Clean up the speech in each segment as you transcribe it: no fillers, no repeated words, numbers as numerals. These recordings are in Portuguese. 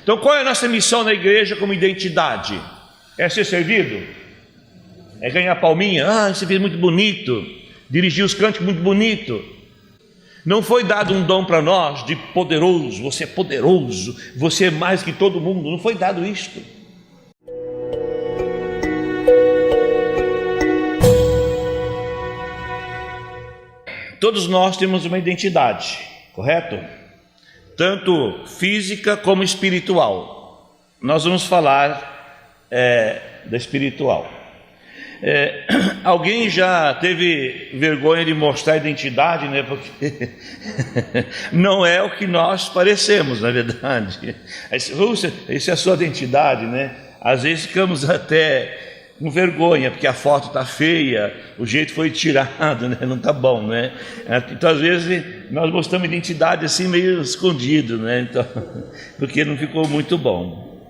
Então qual é a nossa missão na igreja como identidade? É ser servido? É ganhar palminha? Ah, você fez muito bonito, dirigir os cânticos muito bonito. Não foi dado um dom para nós de poderoso, você é mais que todo mundo, não foi dado isto. Todos nós temos uma identidade, correto? Tanto física como espiritual. Nós vamos falar da espiritual. Alguém já teve vergonha de mostrar a identidade, né? Porque não é o que nós parecemos, na verdade. Isso é a sua identidade, né? Às vezes ficamos até com vergonha, porque a foto está feia, o jeito foi tirado, né? Não está bom, né? Então às vezes nós mostramos identidade assim meio escondido, né? Então, porque não ficou muito bom.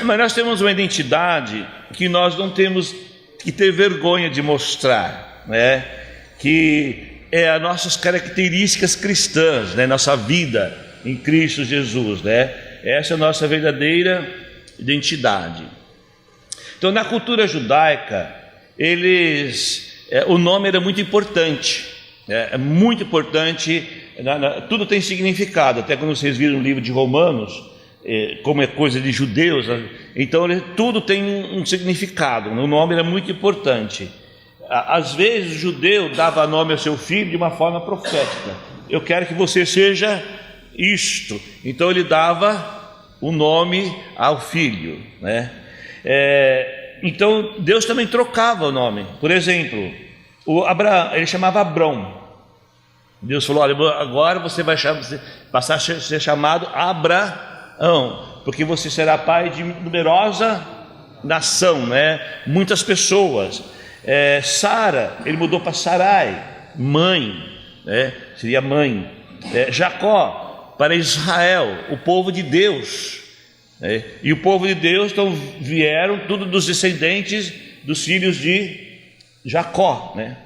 Mas nós temos uma identidade que nós não temos que ter vergonha de mostrar, né? Que é as nossas características cristãs, né? Nossa vida em Cristo Jesus, né? Essa é a nossa verdadeira identidade. Então, na cultura judaica, o nome era muito importante, é muito importante, tudo tem significado. Até quando vocês viram o livro de Romanos, como é coisa de judeus, então tudo tem um significado. O nome era muito importante. Às vezes o judeu dava nome ao seu filho de uma forma profética. Eu quero que você seja isto. Então ele dava o nome ao filho, né? Então Deus também trocava o nome. Por exemplo, Abraão, ele chamava Abrão. Deus falou: olha, agora você vai passar a ser chamado Abraão, porque você será pai de numerosa nação, né? Muitas pessoas. Sara, ele mudou para Sarai, mãe, né? Seria mãe. Jacó, para Israel, o povo de Deus. E o povo de Deus, então, vieram tudo dos descendentes dos filhos de Jacó, né?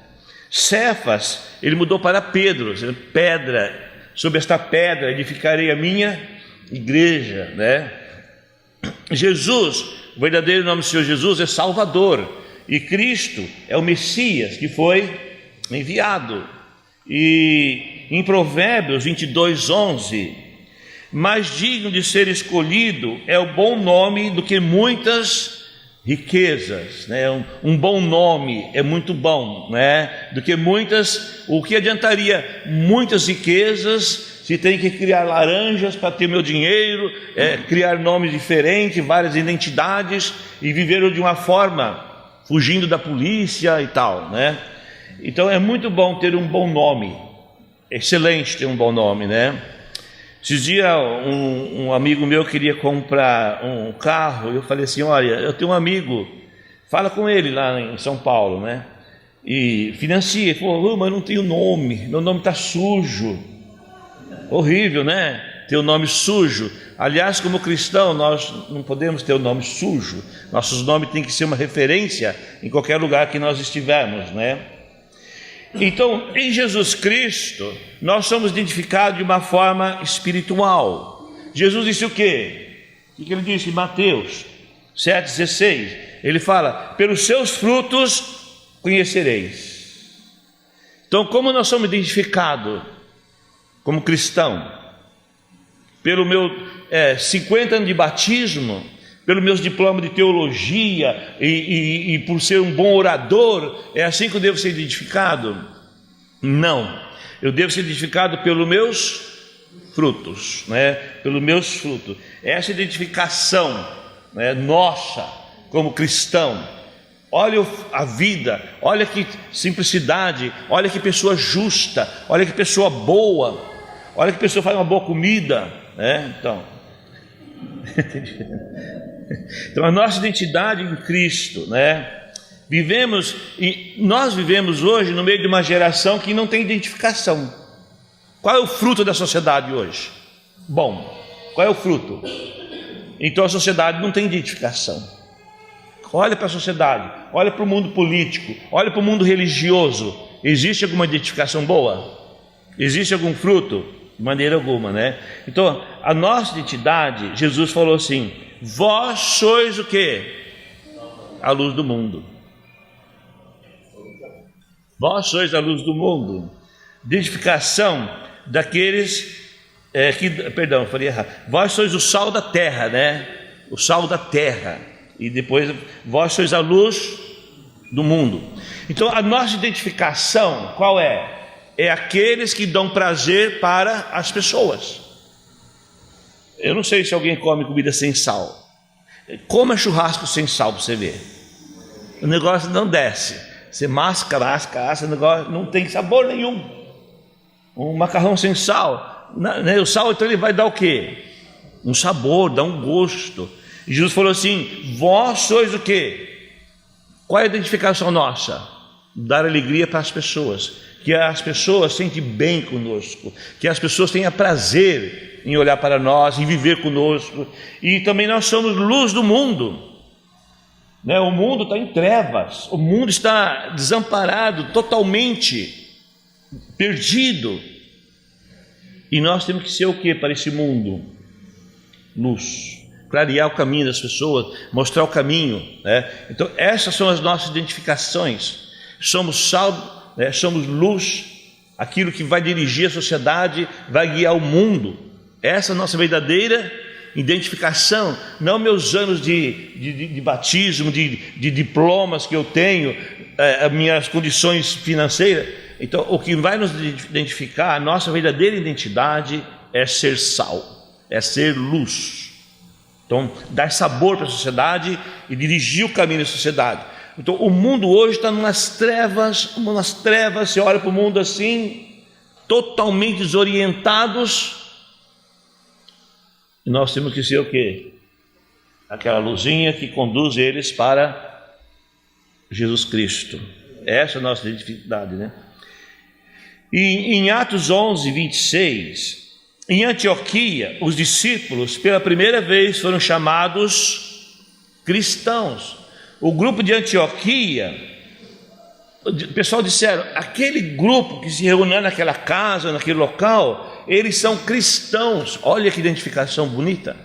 Cefas, ele mudou para Pedro, pedra, sobre esta pedra edificarei a minha igreja, né? Jesus, o verdadeiro nome do Senhor Jesus é Salvador, e Cristo é o Messias que foi enviado. E em Provérbios 22:11, mais digno de ser escolhido é o bom nome do que muitas riquezas, né? Um bom nome é muito bom, né? Do que muitas. O que adiantaria muitas riquezas se tem que criar laranjas para ter meu dinheiro, criar nomes diferentes, várias identidades e viver de uma forma fugindo da polícia e tal, né? Então é muito bom ter um bom nome, excelente ter um bom nome, né? Esses dias um amigo meu queria comprar um carro, eu falei assim: olha, eu tenho um amigo, fala com ele lá em São Paulo, né? E financia. Ele falou: mas não tenho nome, meu nome está sujo. Horrível, né? Ter o nome sujo. Aliás, como cristão, nós não podemos ter o nome sujo. Nossos nomes têm que ser uma referência em qualquer lugar que nós estivermos, né? Então, em Jesus Cristo, nós somos identificados de uma forma espiritual. Jesus disse o quê? O que ele disse em Mateus 7,16? Ele fala: pelos seus frutos conhecereis. Então, como nós somos identificados como cristão? Pelo meu 50 anos de batismo, pelos meus diplomas de teologia e por ser um bom orador, é assim que eu devo ser identificado? Não, eu devo ser identificado pelos meus frutos, né? Pelos meus frutos. Essa identificação, né, nossa como cristão. Olha a vida, olha que simplicidade, olha que pessoa justa, olha que pessoa boa, olha que pessoa faz uma boa comida, né? Então a nossa identidade em Cristo, né? Nós vivemos hoje no meio de uma geração que não tem identificação. Qual é o fruto da sociedade hoje? Bom, qual é o fruto? Então a sociedade não tem identificação. Olha para a sociedade, olha para o mundo político, olha para o mundo religioso. Existe alguma identificação boa? Existe algum fruto? de maneira alguma, né? Então, a nossa identidade, Jesus falou assim: vós sois o quê? A luz do mundo. Vós sois a luz do mundo. Identificação daqueles falei errado. Vós sois o sal da terra, né? O sal da terra. E depois, vós sois a luz do mundo. Então, a nossa identificação, qual é? É aqueles que dão prazer para as pessoas. Eu não sei se alguém come comida sem sal. Coma churrasco sem sal para você ver. O negócio não desce. Você masca, o negócio não tem sabor nenhum. Um macarrão sem sal, o sal então ele vai dar o quê? Um sabor, dá um gosto. E Jesus falou assim: vós sois o quê? Qual é a identificação nossa? Dar alegria para as pessoas, que as pessoas sentem bem conosco, que as pessoas tenham prazer em olhar para nós, em viver conosco. E também nós somos luz do mundo. O mundo está em trevas, o mundo está desamparado, totalmente perdido, e nós temos que ser o que para esse mundo? Luz, clarear o caminho das pessoas, mostrar o caminho, né? Então essas são as nossas identificações. Somos sal, né? Somos luz, aquilo que vai dirigir a sociedade, vai guiar o mundo. Essa é a nossa verdadeira identificação, não meus anos de batismo, de diplomas que eu tenho, as minhas condições financeiras. Então, o que vai nos identificar, a nossa verdadeira identidade, é ser sal, é ser luz. Então, dar sabor para a sociedade e dirigir o caminho da sociedade. Então, o mundo hoje está umas trevas, você olha para o mundo assim, totalmente desorientados. E nós temos que ser o quê? Aquela luzinha que conduz eles para Jesus Cristo. Essa é a nossa identidade, né? E em Atos 11, 26, em Antioquia, os discípulos pela primeira vez foram chamados cristãos. O grupo de Antioquia, o pessoal disseram: aquele grupo que se reuniu naquela casa, naquele local, eles são cristãos. Olha que identificação bonita.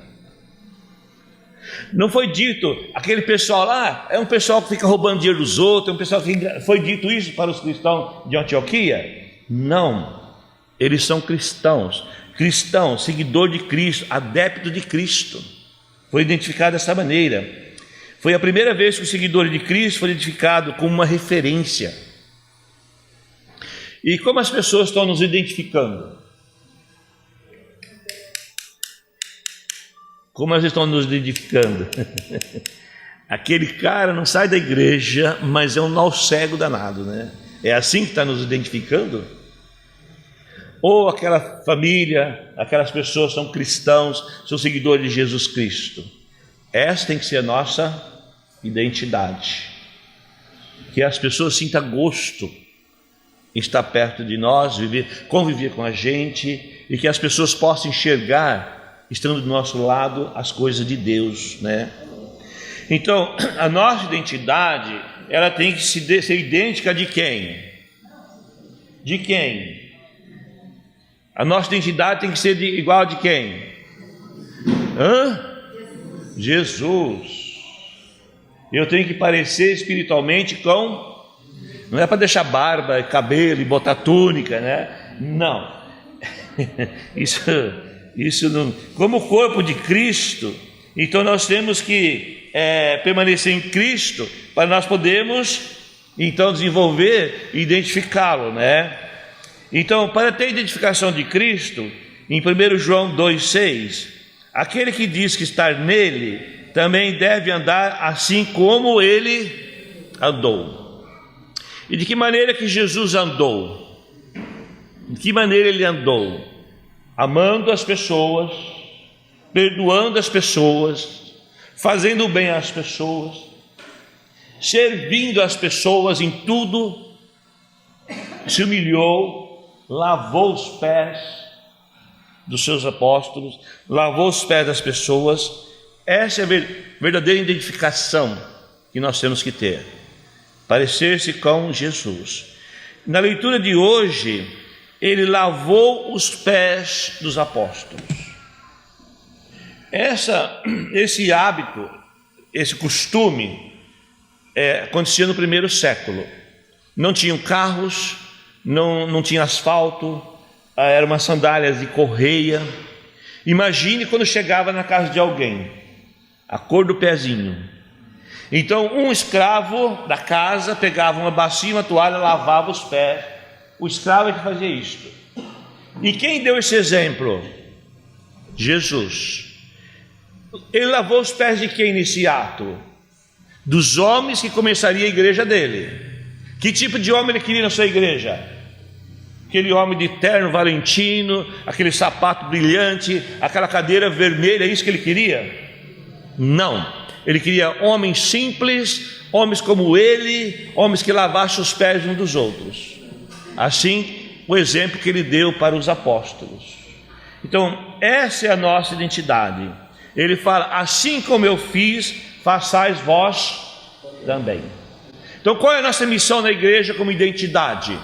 Não foi dito, aquele pessoal lá é um pessoal que fica roubando dinheiro dos outros, é um pessoal que... Foi dito isso para os cristãos de Antioquia? Não, eles são cristãos, seguidor de Cristo, adepto de Cristo. Foi identificado dessa maneira. Foi a primeira vez que o seguidor de Cristo foi identificado como uma referência. E como as pessoas estão nos identificando? Como elas estão nos identificando? Aquele cara não sai da igreja, mas é um nó cego danado, né? É assim que está nos identificando? Ou aquela família, aquelas pessoas são cristãos, são seguidores de Jesus Cristo? Essa tem que ser a nossa identidade. Que as pessoas sintam gosto em estar perto de nós, conviver com a gente, e que as pessoas possam enxergar, estando do nosso lado, as coisas de Deus, né? Então, a nossa identidade, ela tem que ser idêntica de quem? De quem? A nossa identidade tem que ser igual a de quem? Jesus. Eu tenho que parecer espiritualmente com... Não é para deixar barba e cabelo e botar túnica, né? Não. Isso não... Como o corpo de Cristo, então nós temos que permanecer em Cristo para nós podermos então desenvolver e identificá-lo, né? Então, para ter identificação de Cristo, em 1 João 2,6, aquele que diz que está nele também deve andar assim como ele andou. E de que maneira que Jesus andou? De que maneira ele andou? Amando as pessoas, perdoando as pessoas, fazendo bem às pessoas, servindo as pessoas em tudo, se humilhou, lavou os pés dos seus apóstolos, lavou os pés das pessoas. Essa é a verdadeira identificação que nós temos que ter, parecer-se com Jesus. Na leitura de hoje, ele lavou os pés dos apóstolos. Esse hábito, esse costume, acontecia no primeiro século. Não tinham carros, não tinha asfalto, eram umas sandálias de correia. Imagine quando chegava na casa de alguém, a cor do pezinho. Então um escravo da casa pegava uma bacia, uma toalha, lavava os pés. O escravo é que fazia isto. E quem deu esse exemplo? Jesus. Ele lavou os pés de quem nesse ato? Dos homens que começaria a igreja dele. Que tipo de homem ele queria na sua igreja? Aquele homem de terno valentino, aquele sapato brilhante, aquela cadeira vermelha, é isso que ele queria? Não, ele queria homens simples, homens como ele, homens que lavassem os pés uns dos outros. Assim, o exemplo que ele deu para os apóstolos. Então, essa é a nossa identidade. Ele fala, assim como eu fiz, façais vós também. Então, qual é a nossa missão na igreja como identidade?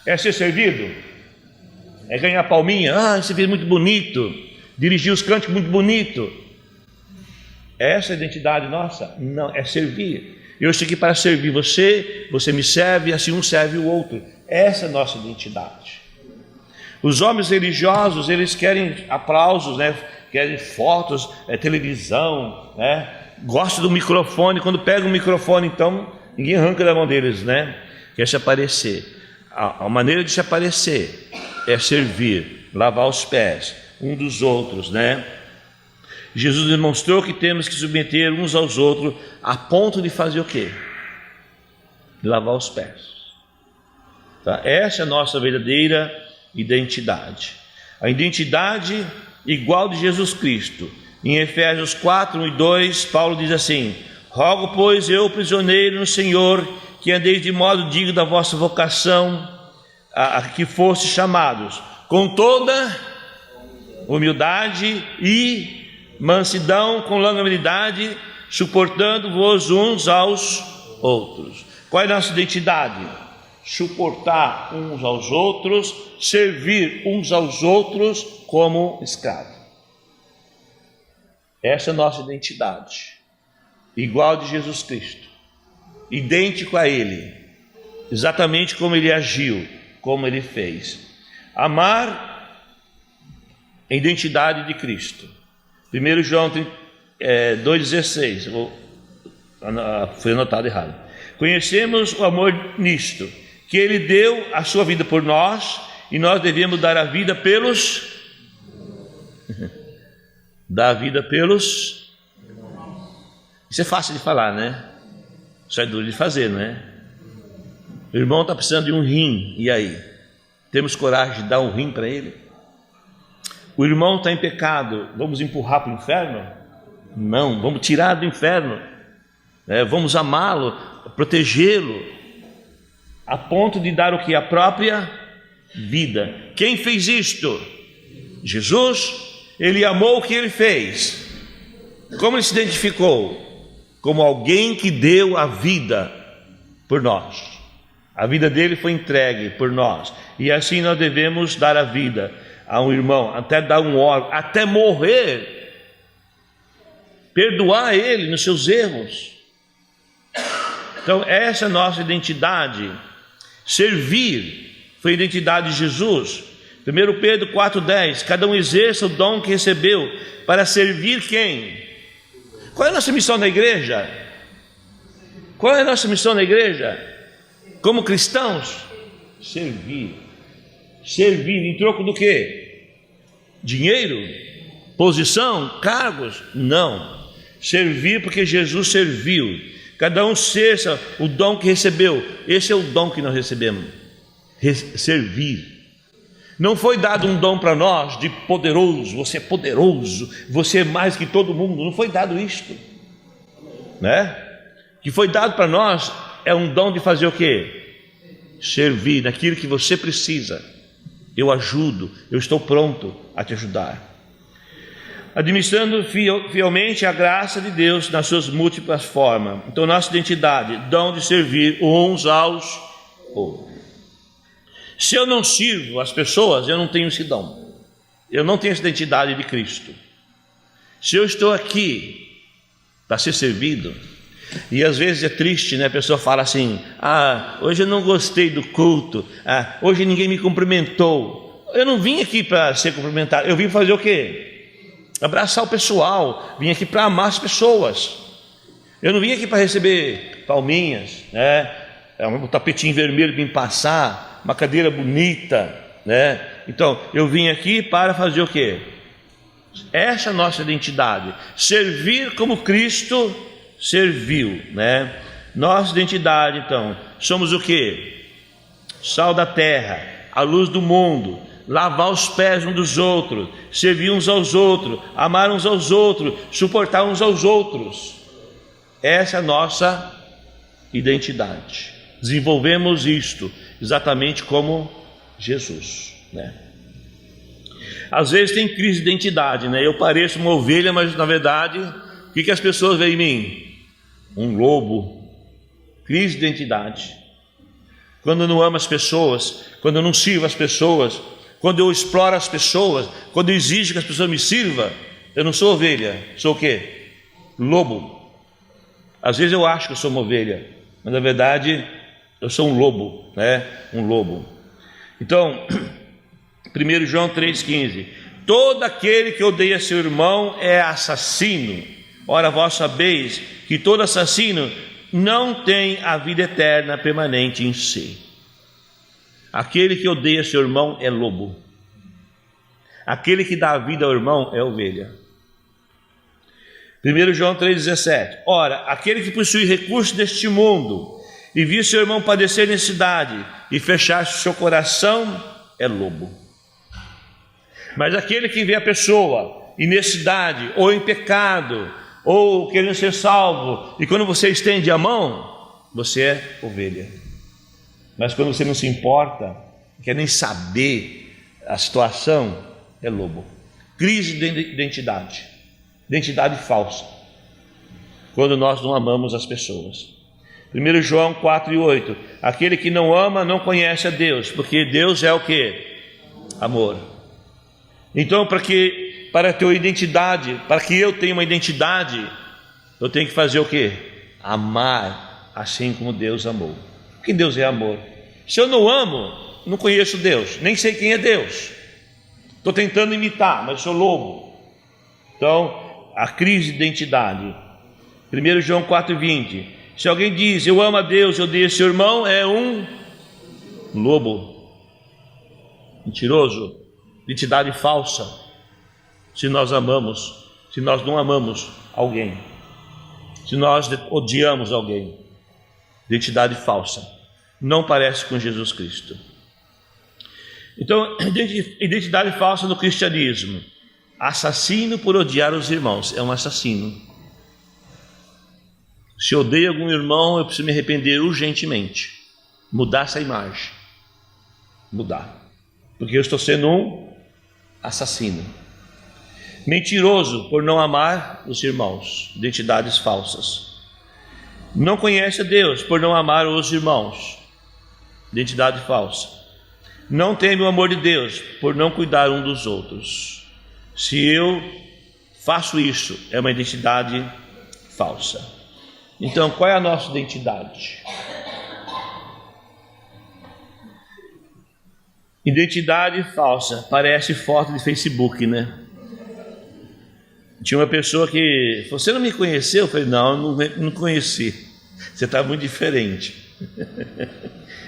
É ser servido? É ganhar palminha? Esse vídeo é muito bonito. Dirigir os cânticos muito bonito. Essa é a identidade nossa? Não, é servir. Eu estou aqui para servir você, você me serve, assim um serve o outro. Essa é a nossa identidade. Os homens religiosos, eles querem aplausos, né? Querem fotos, televisão, né? Gostam do microfone. Quando pega o microfone, então, ninguém arranca da mão deles, né? Quer se aparecer. A maneira de se aparecer é servir, lavar os pés um dos outros, né? Jesus demonstrou que temos que submeter uns aos outros a ponto de fazer o quê? De lavar os pés. Tá? Essa é a nossa verdadeira identidade. A identidade igual de Jesus Cristo. Em Efésios 4, 1 e 2, Paulo diz assim: rogo, pois, eu, prisioneiro no Senhor, que andeis de modo digno da vossa vocação, a que foste chamados, com toda humildade e mansidão, com longanimidade, suportando-vos uns aos outros. Qual é a nossa identidade? Suportar uns aos outros, servir uns aos outros como escravo. Essa é a nossa identidade, igual de Jesus Cristo, idêntico a Ele, exatamente como Ele agiu, como Ele fez. Amar a identidade de Cristo. 1 João 2,16, foi anotado errado. Conhecemos o amor nisto, que Ele deu a sua vida por nós, e nós devemos dar a vida pelos dar a vida pelos. Isso é fácil de falar, né? Isso é duro de fazer, não é? O irmão está precisando de um rim, e aí? Temos coragem de dar um rim para ele? O irmão está em pecado, vamos empurrar para o inferno? Não, vamos tirar do inferno, vamos amá-lo, protegê-lo, a ponto de dar o que? A própria vida. Quem fez isto? Jesus. Ele amou o que ele fez. Como ele se identificou? Como alguém que deu a vida por nós. A vida dele foi entregue por nós, e assim nós devemos dar a vida a um irmão, até dar um órgão, até morrer, perdoar ele nos seus erros. Então essa é a nossa identidade. Servir foi a identidade de Jesus. 1 Pedro 4,10, cada um exerça o dom que recebeu para servir quem? Qual é a nossa missão na igreja? Qual é a nossa missão na igreja? Como cristãos? Servir. Servir em troco do quê? Dinheiro? Posição? Cargos? Não. Servir porque Jesus serviu. Cada um exerça o dom que recebeu. Esse é o dom que nós recebemos. Servir. Não foi dado um dom para nós de poderoso, você é mais que todo mundo. Não foi dado isto, né? O que foi dado para nós é um dom de fazer o quê? Servir naquilo que você precisa. Eu ajudo, eu estou pronto a te ajudar. Administrando fielmente a graça de Deus nas suas múltiplas formas. Então nossa identidade, dom de servir uns aos outros. Se eu não sirvo as pessoas, eu não tenho esse dom. Eu não tenho essa identidade de Cristo. Se eu estou aqui para ser servido, e às vezes é triste, né? A pessoa fala assim: hoje eu não gostei do culto, hoje ninguém me cumprimentou. Eu não vim aqui para ser cumprimentado, eu vim fazer o quê? Abraçar o pessoal, vim aqui para amar as pessoas. Eu não vim aqui para receber palminhas, né? Um tapetinho vermelho para me passar, uma cadeira bonita, né? Então, eu vim aqui para fazer o quê? Essa é a nossa identidade, servir como Cristo serviu, né? Nossa identidade, então, somos o quê? Sal da terra, a luz do mundo, lavar os pés uns dos outros, servir uns aos outros, amar uns aos outros, suportar uns aos outros. Essa é a nossa identidade. Desenvolvemos isto exatamente como Jesus, né? Às vezes tem crise de identidade, né? Eu pareço uma ovelha, mas na verdade, o que as pessoas veem em mim? Um lobo. Crise de identidade. Quando eu não amo as pessoas, quando eu não sirvo as pessoas, quando eu exploro as pessoas, quando eu exijo que as pessoas me sirvam, eu não sou ovelha, sou o quê? Lobo. Às vezes eu acho que eu sou uma ovelha, mas na verdade eu sou um lobo, né? Um lobo. Então, 1 João 3,15: todo aquele que odeia seu irmão é assassino. Ora, vós sabeis que todo assassino não tem a vida eterna permanente em si. Aquele que odeia seu irmão é lobo. Aquele que dá a vida ao irmão é ovelha. 1 João 3,17: ora, aquele que possui recursos deste mundo e viu seu irmão padecer necessidade e fechar seu coração é lobo. Mas aquele que vê a pessoa em necessidade ou em pecado ou querendo ser salvo, e quando você estende a mão, você é ovelha. Mas quando você não se importa, não quer nem saber a situação, é lobo. Crise de identidade, identidade falsa, quando nós não amamos as pessoas. 1 João 4,8: aquele que não ama não conhece a Deus, porque Deus é o que? Amor. Então, para ter uma identidade, para que eu tenha uma identidade, eu tenho que fazer o quê? Amar assim como Deus amou. Porque Deus é amor. Se eu não amo, não conheço Deus, nem sei quem é Deus. Estou tentando imitar, mas sou lobo. Então, a crise de identidade. 1 João 4,20: se alguém diz eu amo a Deus, eu odeio seu irmão, é um lobo, mentiroso, identidade falsa. Se nós amamos, se nós não amamos alguém, se nós odiamos alguém, identidade falsa, não parece com Jesus Cristo. Então, identidade falsa no cristianismo: assassino por odiar os irmãos, é um assassino. Se eu odeio algum irmão, eu preciso me arrepender urgentemente, mudar essa imagem, mudar, porque eu estou sendo um assassino. Mentiroso por não amar os irmãos, identidades falsas. Não conhece a Deus por não amar os irmãos, identidade falsa. Não teme o amor de Deus por não cuidar um dos outros. Se eu faço isso, é uma identidade falsa. Então, qual é a nossa identidade? Identidade falsa, parece foto de Facebook, né? Tinha uma pessoa que: você não me conheceu? Eu falei: não, não conheci. Você está muito diferente.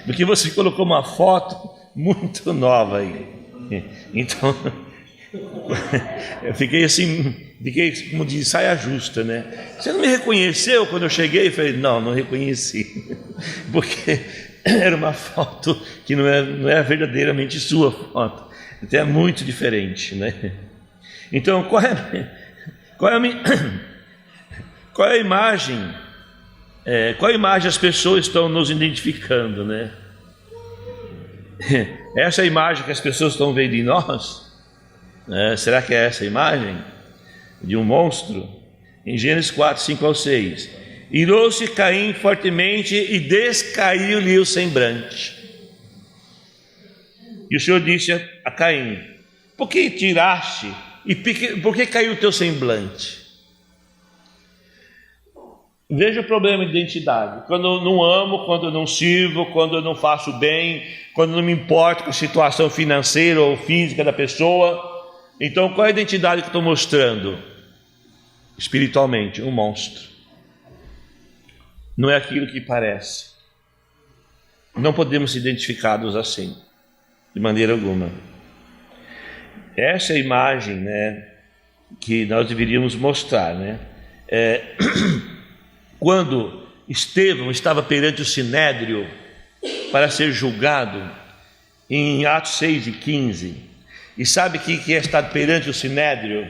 Porque você colocou uma foto muito nova aí. Então, eu fiquei assim, como de saia justa, né? Você não me reconheceu quando eu cheguei? Eu falei: não reconheci. Porque era uma foto que não é verdadeiramente sua foto. Então é muito diferente, né? Então, qual é a imagem? Qual a imagem as pessoas estão nos identificando, né? Essa é a imagem que as pessoas estão vendo em nós? Será que é essa a imagem de um monstro? Em Gênesis 4, 5 ao 6: irou-se Caim fortemente e descaiu-lhe o semblante. E o Senhor disse a Caim: por que tiraste e por que caiu o teu semblante? Veja o problema de identidade. Quando eu não amo, quando eu não sirvo, quando eu não faço bem, quando eu não me importo com a situação financeira ou física da pessoa, então qual é a identidade que eu estou mostrando? Espiritualmente, um monstro. Não é aquilo que parece. Não podemos ser identificados assim, de maneira alguma. Essa é a imagem, né, que nós deveríamos mostrar, né? Quando Estevão estava perante o Sinédrio para ser julgado, em Atos 6:15, e sabe que é estar perante o Sinédrio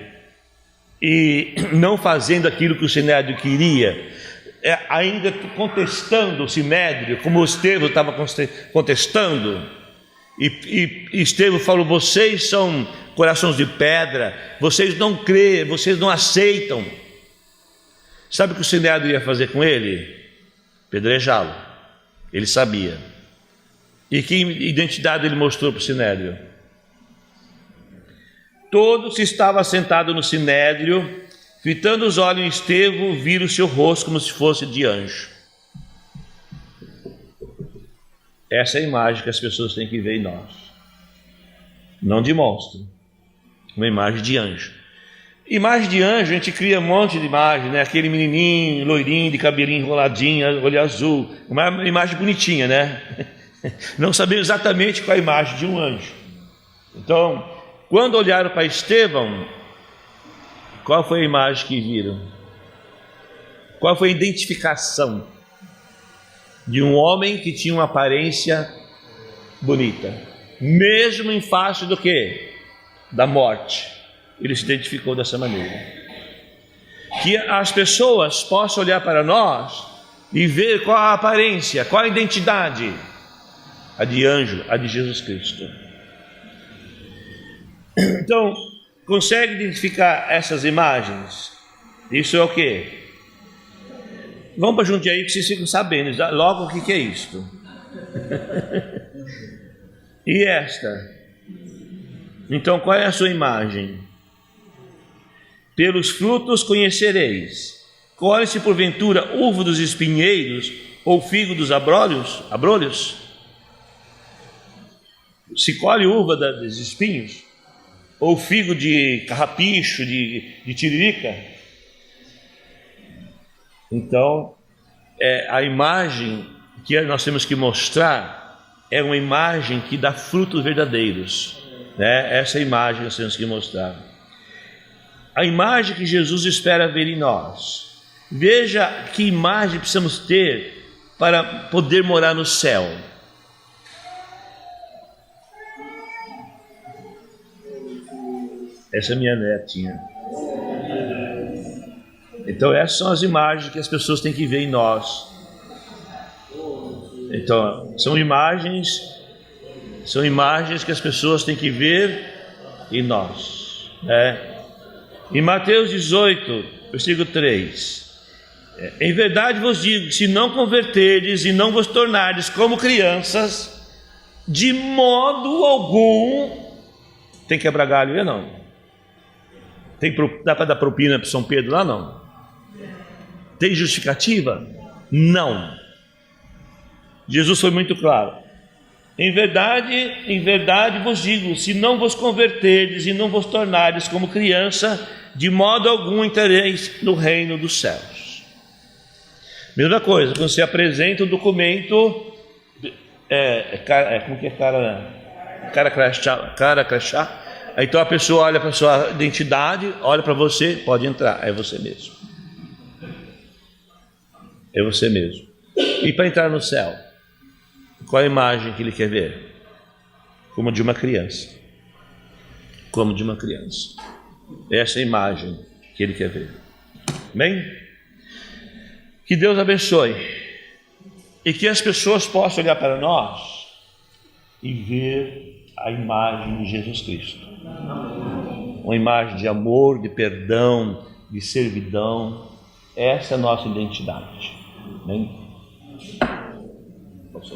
e não fazendo aquilo que o Sinédrio queria, ainda contestando o Sinédrio, como o Estevão estava contestando, e Estevão falou: vocês são corações de pedra, vocês não creem, vocês não aceitam. Sabe o que o Sinédrio ia fazer com ele? Pedrejá-lo. Ele sabia. E que identidade ele mostrou para o Sinédrio? Todos que estavam sentados no Sinédrio, fitando os olhos em Estevão, viram o seu rosto como se fosse de anjo. Essa é a imagem que as pessoas têm que ver em nós. Não de monstro, uma imagem de anjo. Imagem de anjo, a gente cria um monte de imagem, né? Aquele menininho, loirinho, de cabelinho enroladinho, olho azul, uma imagem bonitinha, né? Não sabemos exatamente qual é a imagem de um anjo. Então, quando olharam para Estevão, qual foi a imagem que viram? Qual foi a identificação de um homem que tinha uma aparência bonita, mesmo em face do quê? Da morte. Ele se identificou dessa maneira. Que as pessoas possam olhar para nós e ver qual a aparência, qual a identidade, a de anjo, a de Jesus Cristo. Então, consegue identificar essas imagens? Isso é o quê? Vamos para Jundiaí que vocês ficam sabendo logo o que é isto. E esta? Então, qual é a sua imagem? Pelos frutos conhecereis. Colhe-se porventura uva dos espinheiros ou figo dos abrolhos? Se colhe uva dos espinhos ou figo de carrapicho, de tiririca? Então, a imagem que nós temos que mostrar é uma imagem que dá frutos verdadeiros, né? Essa imagem nós temos que mostrar. A imagem que Jesus espera ver em nós. Veja que imagem precisamos ter para poder morar no céu. Essa é minha netinha. Então essas são as imagens que as pessoas têm que ver em nós. Então são imagens que as pessoas têm que ver em nós, né? Em Mateus 18, versículo 3: em verdade vos digo, se não converterdes e não vos tornardes como crianças, de modo algum. Tem quebrar galho, não? Dá para dar propina para São Pedro lá, não? Tem justificativa? Não. Jesus foi muito claro. Em verdade vos digo, se não vos converterdes e não vos tornardes como criança, de modo algum entrareis no reino dos céus. Mesma coisa, quando você apresenta um documento, como que é cara crachá, então a pessoa olha para a sua identidade, olha para você, pode entrar, é você mesmo. É você mesmo. E para entrar no céu, qual a imagem que ele quer ver? Como de uma criança. Como de uma criança. Essa é a imagem que ele quer ver. Amém? Que Deus abençoe. E que as pessoas possam olhar para nós e ver a imagem de Jesus Cristo. Uma imagem de amor, de perdão, de servidão. Essa é a nossa identidade. Amém?